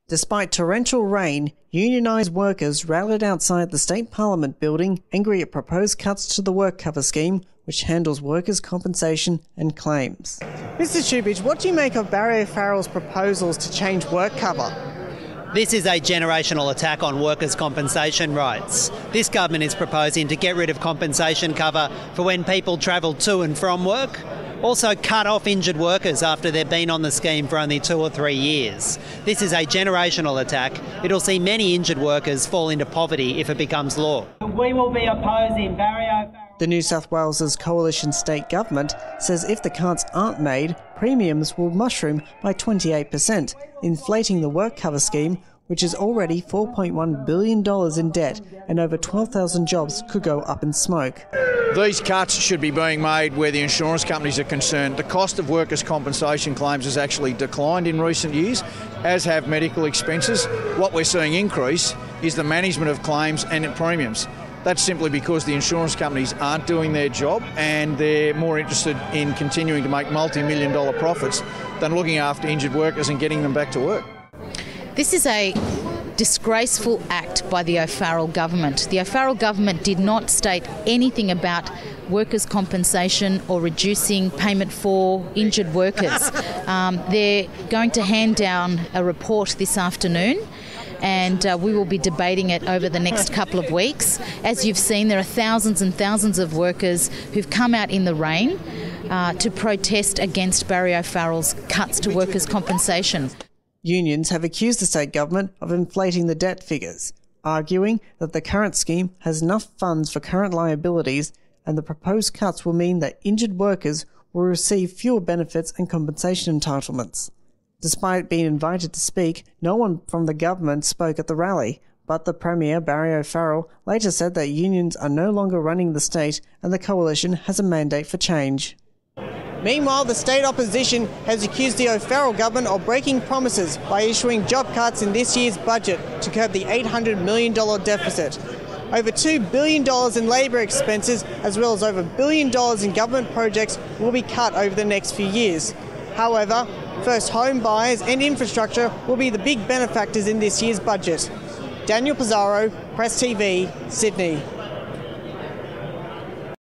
Despite torrential rain, unionised workers rallied outside the state parliament building, angry at proposed cuts to the work cover scheme, which handles workers' compensation and claims. Mr Shubich, what do you make of Barry O'Farrell's proposals to change work cover? This is a generational attack on workers' compensation rights. This government is proposing to get rid of compensation cover for when people travel to and from work. Also cut off injured workers after they've been on the scheme for only 2 or 3 years. This is a generational attack. It'll see many injured workers fall into poverty if it becomes law. We will be opposing Barry O'Farrell. The New South Wales' coalition state government says if the cuts aren't made, premiums will mushroom by 28%, inflating the work cover scheme, which is already $4.1 billion in debt, and over 12,000 jobs could go up in smoke. These cuts should be being made where the insurance companies are concerned. The cost of workers' compensation claims has actually declined in recent years, as have medical expenses. What we're seeing increase is the management of claims and premiums. That's simply because the insurance companies aren't doing their job and they're more interested in continuing to make multi-million-dollar profits than looking after injured workers and getting them back to work. This is a disgraceful act by the O'Farrell government. The O'Farrell government did not state anything about workers' compensation or reducing payment for injured workers. They're going to hand down a report this afternoon, and we will be debating it over the next couple of weeks. As you've seen, there are thousands and thousands of workers who've come out in the rain to protest against Barry O'Farrell's cuts to workers' compensation. Unions have accused the state government of inflating the debt figures, arguing that the current scheme has enough funds for current liabilities and the proposed cuts will mean that injured workers will receive fewer benefits and compensation entitlements. Despite being invited to speak, no one from the government spoke at the rally, but the Premier, Barry O'Farrell, later said that unions are no longer running the state and the coalition has a mandate for change. Meanwhile, the state opposition has accused the O'Farrell government of breaking promises by issuing job cuts in this year's budget to curb the $800 million deficit. Over $2 billion in labour expenses, as well as over $1 billion in government projects, will be cut over the next few years. However, first home buyers and infrastructure will be the big benefactors in this year's budget. Daniel Pizarro, Press TV, Sydney.